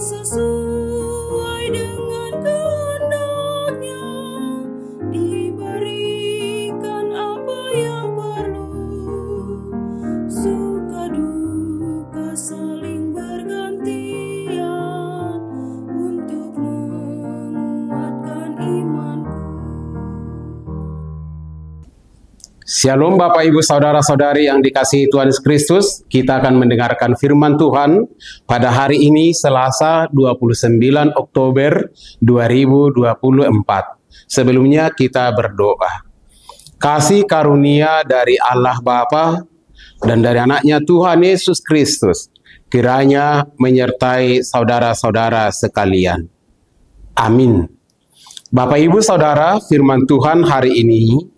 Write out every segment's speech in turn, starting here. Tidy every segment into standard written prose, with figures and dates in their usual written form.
sesuai dengan kehendak-Nya, diberikan apa yang perlu, suka duka saling bergantian untuk menguatkan imanku. Shalom Bapak Ibu Saudara-saudari yang dikasihi Tuhan Yesus Kristus. Kita akan mendengarkan firman Tuhan pada hari ini Selasa 29 Oktober 2024. Sebelumnya kita berdoa. Kasih karunia dari Allah Bapa dan dari anaknya Tuhan Yesus Kristus kiranya menyertai saudara-saudara sekalian. Amin. Bapak Ibu Saudara, firman Tuhan hari ini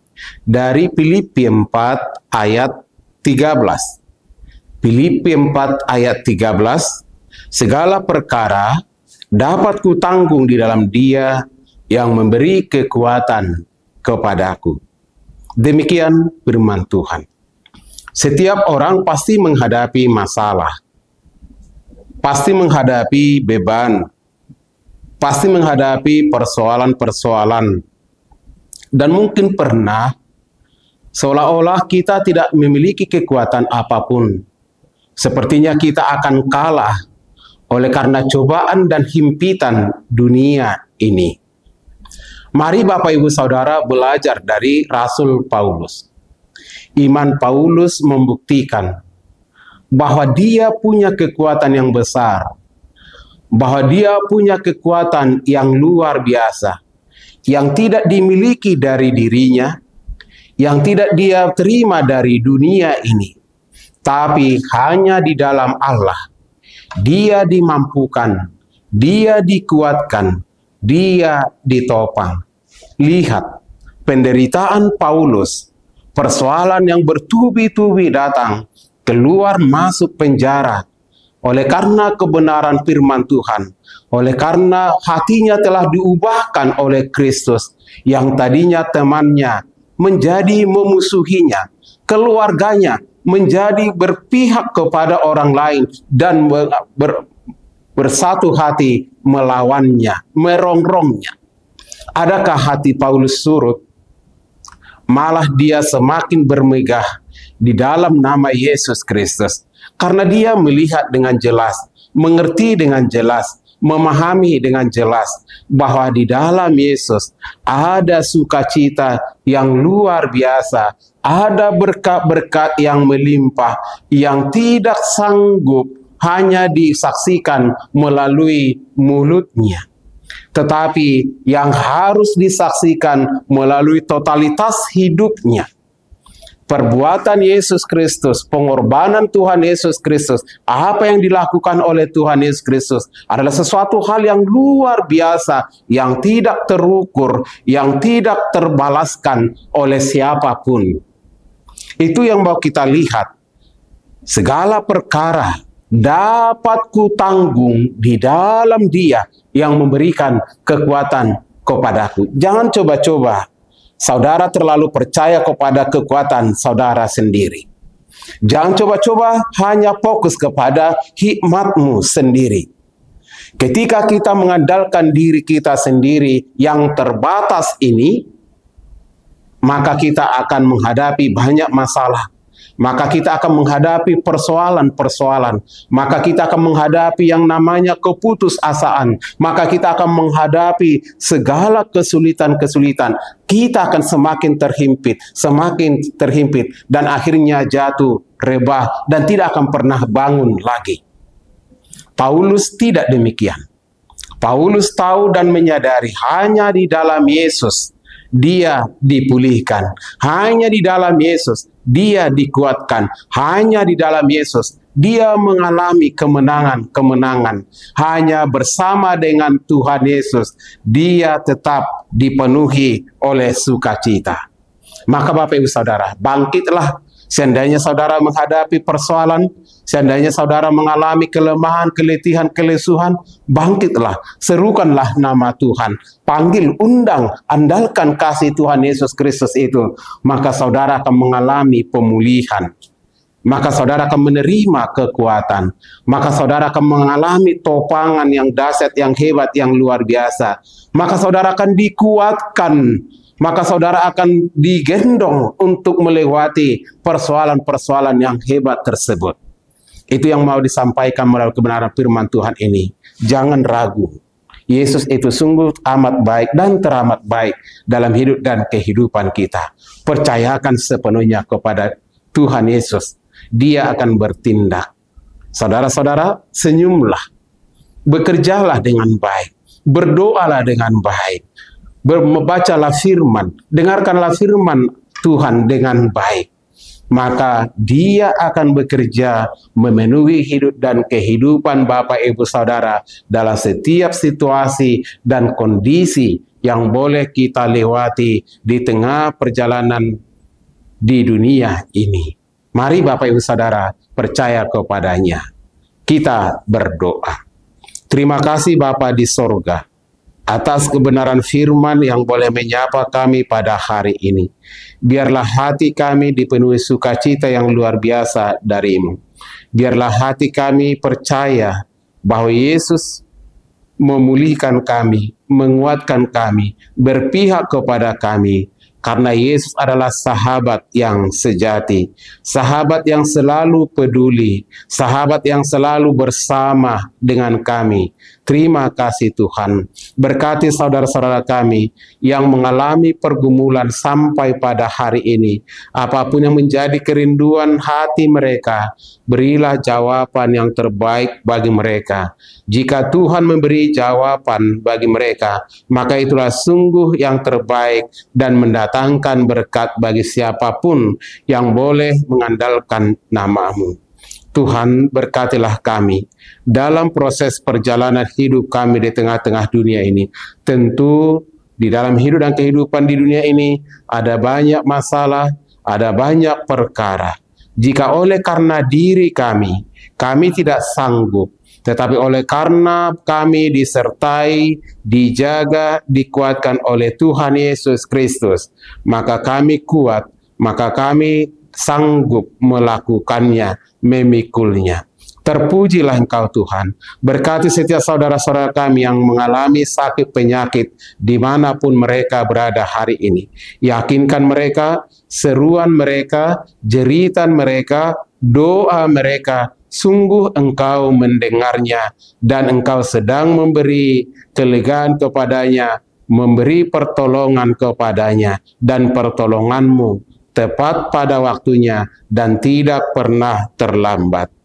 dari Filipi 4 ayat 13. Filipi 4 ayat 13, segala perkara dapat kutanggung di dalam Dia yang memberi kekuatan kepadaku. Demikian firman Tuhan. Setiap orang pasti menghadapi masalah, pasti menghadapi beban, pasti menghadapi persoalan-persoalan. Dan mungkin pernah seolah-olah kita tidak memiliki kekuatan apapun. Sepertinya kita akan kalah oleh karena cobaan dan himpitan dunia ini. Mari Bapak Ibu Saudara belajar dari Rasul Paulus. Iman Paulus membuktikan bahwa dia punya kekuatan yang besar, bahwa dia punya kekuatan yang luar biasa, yang tidak dimiliki dari dirinya, yang tidak dia terima dari dunia ini, tapi hanya di dalam Allah. Dia dimampukan, dia dikuatkan, dia ditopang. Lihat penderitaan Paulus, persoalan yang bertubi-tubi datang, keluar masuk penjara, oleh karena kebenaran firman Tuhan, oleh karena hatinya telah diubahkan oleh Kristus, yang tadinya temannya menjadi memusuhinya, keluarganya menjadi berpihak kepada orang lain dan bersatu hati melawannya, merongrongnya. Adakah hati Paulus surut? Malah dia semakin bermegah di dalam nama Yesus Kristus. Karena dia melihat dengan jelas, mengerti dengan jelas, memahami dengan jelas bahwa di dalam Yesus ada sukacita yang luar biasa, ada berkat-berkat yang melimpah, yang tidak sanggup hanya disaksikan melalui mulutnya, tetapi yang harus disaksikan melalui totalitas hidupnya. Perbuatan Yesus Kristus, pengorbanan Tuhan Yesus Kristus, apa yang dilakukan oleh Tuhan Yesus Kristus adalah sesuatu hal yang luar biasa, yang tidak terukur, yang tidak terbalaskan oleh siapapun. Itu yang mau kita lihat. Segala perkara dapat kutanggung di dalam Dia yang memberikan kekuatan kepadaku. Jangan coba-coba saudara terlalu percaya kepada kekuatan saudara sendiri. Jangan coba-coba hanya fokus kepada hikmatmu sendiri. Ketika kita mengandalkan diri kita sendiri yang terbatas ini, maka kita akan menghadapi banyak masalah. Maka kita akan menghadapi persoalan-persoalan. Maka kita akan menghadapi yang namanya keputusasaan. Maka kita akan menghadapi segala kesulitan-kesulitan. Kita akan semakin terhimpit, dan akhirnya jatuh, rebah, dan tidak akan pernah bangun lagi. Paulus tidak demikian. Paulus tahu dan menyadari hanya di dalam Yesus dia dipulihkan. Hanya di dalam Yesus dia dikuatkan. Hanya di dalam Yesus dia mengalami kemenangan-kemenangan. Hanya bersama dengan Tuhan Yesus dia tetap dipenuhi oleh sukacita. Maka Bapak Ibu Saudara, bangkitlah. Seandainya saudara menghadapi persoalan, seandainya saudara mengalami kelemahan, keletihan, kelesuhan, bangkitlah, serukanlah nama Tuhan, panggil, undang, andalkan kasih Tuhan Yesus Kristus itu, maka saudara akan mengalami pemulihan. maka saudara akan menerima kekuatan. Maka saudara akan mengalami topangan yang dahsyat, yang hebat, yang luar biasa. Maka saudara akan dikuatkan. Maka saudara akan digendong untuk melewati persoalan-persoalan yang hebat tersebut. Itu yang mau disampaikan melalui kebenaran firman Tuhan ini. Jangan ragu. Yesus itu sungguh amat baik dan teramat baik dalam hidup dan kehidupan kita. Percayakan sepenuhnya kepada Tuhan Yesus. Dia akan bertindak. Saudara-saudara, senyumlah. Bekerjalah dengan baik. Berdoalah dengan baik. Membacalah firman. Dengarkanlah firman Tuhan dengan baik. Maka dia akan bekerja memenuhi hidup dan kehidupan Bapak Ibu Saudara dalam setiap situasi dan kondisi yang boleh kita lewati di tengah perjalanan di dunia ini. Mari Bapak Ibu Saudara percaya kepadanya. Kita berdoa. Terima kasih Bapa di sorga atas kebenaran firman yang boleh menyapa kami pada hari ini. Biarlah hati kami dipenuhi sukacita yang luar biasa dari-Mu. Biarlah hati kami percaya bahwa Yesus memulihkan kami, menguatkan kami, berpihak kepada kami. Karena Yesus adalah sahabat yang sejati, sahabat yang selalu peduli, sahabat yang selalu bersama dengan kami. Terima kasih Tuhan. Berkati saudara-saudara kami yang mengalami pergumulan sampai pada hari ini. Apapun yang menjadi kerinduan hati mereka, berilah jawaban yang terbaik bagi mereka. Jika Tuhan memberi jawaban bagi mereka, maka itulah sungguh yang terbaik dan mendatangkan berkat bagi siapapun yang boleh mengandalkan nama-Mu. Tuhan, berkatilah kami dalam proses perjalanan hidup kami di tengah-tengah dunia ini. Tentu di dalam hidup dan kehidupan di dunia ini ada banyak masalah, ada banyak perkara. Jika oleh karena diri kami tidak sanggup, tetapi oleh karena kami disertai, dijaga, dikuatkan oleh Tuhan Yesus Kristus, maka kami kuat, maka kami sanggup melakukannya, memikulnya. Terpujilah Engkau Tuhan. Berkati setiap saudara-saudara kami yang mengalami sakit penyakit dimanapun mereka berada hari ini. Yakinkan mereka, seruan mereka, jeritan mereka, doa mereka, sungguh Engkau mendengarnya dan Engkau sedang memberi kelegaan kepadanya, memberi pertolongan kepadanya, dan pertolongan-Mu tepat pada waktunya dan tidak pernah terlambat.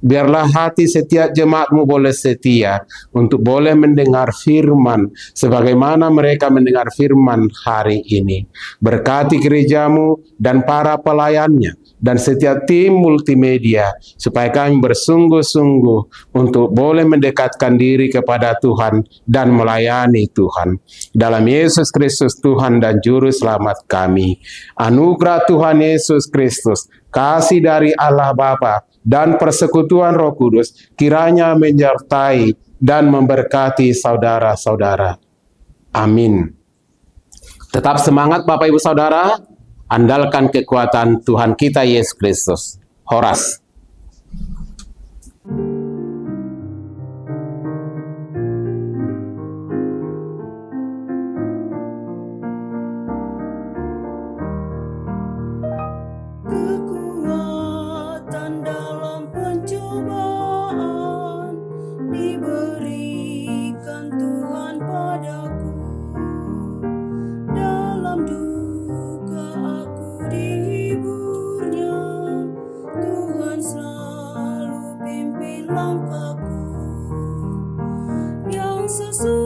Biarlah hati setiap jemaat-Mu boleh setia untuk boleh mendengar firman sebagaimana mereka mendengar firman hari ini. Berkati gereja-Mu dan para pelayannya dan setiap tim multimedia supaya kami bersungguh-sungguh untuk boleh mendekatkan diri kepada Tuhan dan melayani Tuhan. Dalam Yesus Kristus Tuhan dan Juru Selamat kami. Anugerah Tuhan Yesus Kristus, kasih dari Allah Bapa, dan persekutuan Roh Kudus kiranya menyertai dan memberkati saudara-saudara. Amin. Tetap semangat Bapak Ibu Saudara, andalkan kekuatan Tuhan kita Yesus Kristus. Horas. Kekuatan dalam pencobaan diberikan Tuhan padaku. Dalam duka aku dihiburnya. Tuhan selalu pimpin langkahku. Yang sesuai